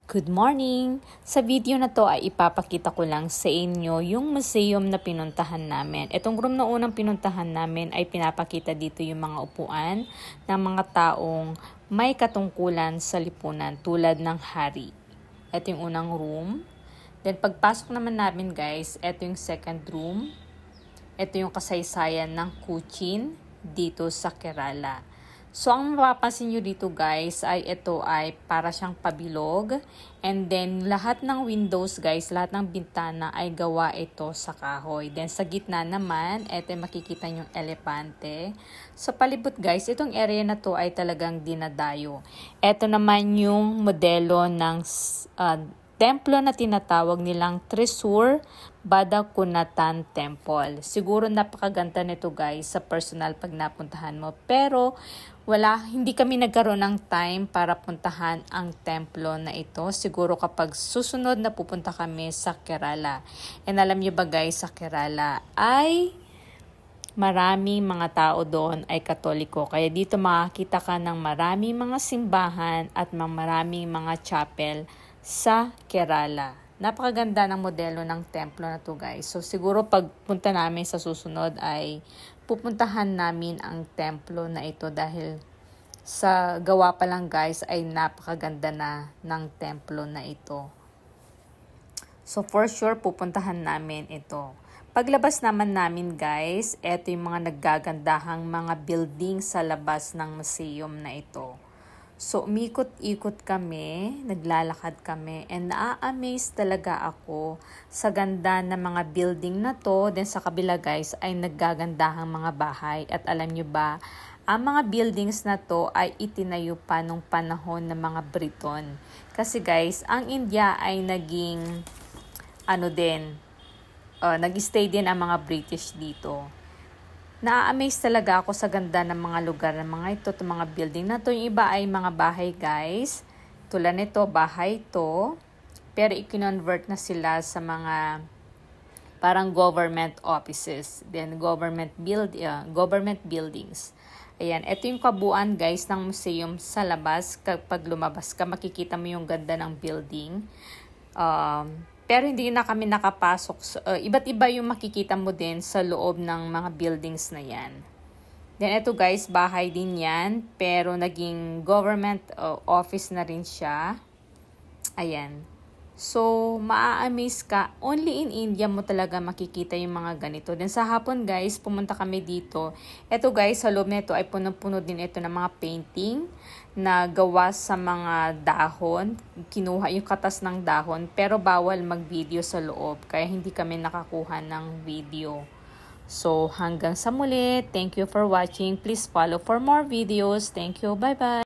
Good morning! Sa video na to ay ipapakita ko lang sa inyo yung museum na pinuntahan namin. Itong room na unang pinuntahan namin ay pinapakita dito yung mga upuan ng mga taong may katungkulan sa lipunan tulad ng hari. Ito yung unang room. Then pagpasok naman namin guys, ito yung second room. Ito yung kasaysayan ng Cochin dito sa Kerala. So, ang mapapansin nyo dito guys ay ito ay para siyang pabilog. And then, lahat ng windows guys, lahat ng bintana ay gawa ito sa kahoy. Then, sa gitna naman, ito makikita yung elepante. So, palibot guys, itong area na to ay talagang dinadayo. Ito naman yung modelo ng templo na tinatawag nilang Thrissur Badakunatan Temple. Siguro napakaganda nito guys sa personal pag napuntahan mo. Pero hindi kami nagkaroon ng time para puntahan ang templo na ito. Siguro kapag susunod na pupunta kami sa Kerala. And alam niyo ba guys, sa Kerala ay maraming mga tao doon ay Katoliko. Kaya dito makakita ka ng maraming mga simbahan at maraming mga chapel sa Kerala. Napakaganda ng modelo ng templo na to guys. So siguro pagpunta namin sa susunod ay pupuntahan namin ang templo na ito dahil sa gawa pa lang guys ay napakaganda na ng templo na ito. So for sure pupuntahan namin ito. Paglabas naman namin guys, ito yung mga naggagandahang mga building sa labas ng museum na ito. So, umikot-ikot kami, naglalakad kami, and naa-amaze talaga ako sa ganda ng mga building na to. Then sa kabila guys ay naggagandahang mga bahay. At alam nyo ba, ang mga buildings na to ay itinayo pa nung panahon ng mga Briton. Kasi guys, ang India ay naging, nag-stay din ang mga British dito. Na-amaze talaga ako sa ganda ng mga lugar ng mga ito, mga building na to. Yung iba ay mga bahay guys. Tulad nito, bahay to. Pero i-convert na sila sa mga parang government offices. Then government buildings. Ayan, ito yung kabuuan guys ng museum sa labas. Kapag lumabas ka, makikita mo yung ganda ng building. Pero hindi na kami nakapasok. Iba't iba yung makikita mo din sa loob ng mga buildings na yan. Then ito guys, bahay din yan. Pero naging government office na rin siya. Ayan. So, maa-amaze ka. Only in India mo talaga makikita yung mga ganito. Then sa hapon guys, pumunta kami dito. Ito guys, sa loob nito ay punong-puno din ito ng mga painting na gawa sa mga dahon. Kinuha yung katas ng dahon. Pero bawal mag-video sa loob. Kaya hindi kami nakakuha ng video. So, hanggang sa muli. Thank you for watching. Please follow for more videos. Thank you. Bye-bye.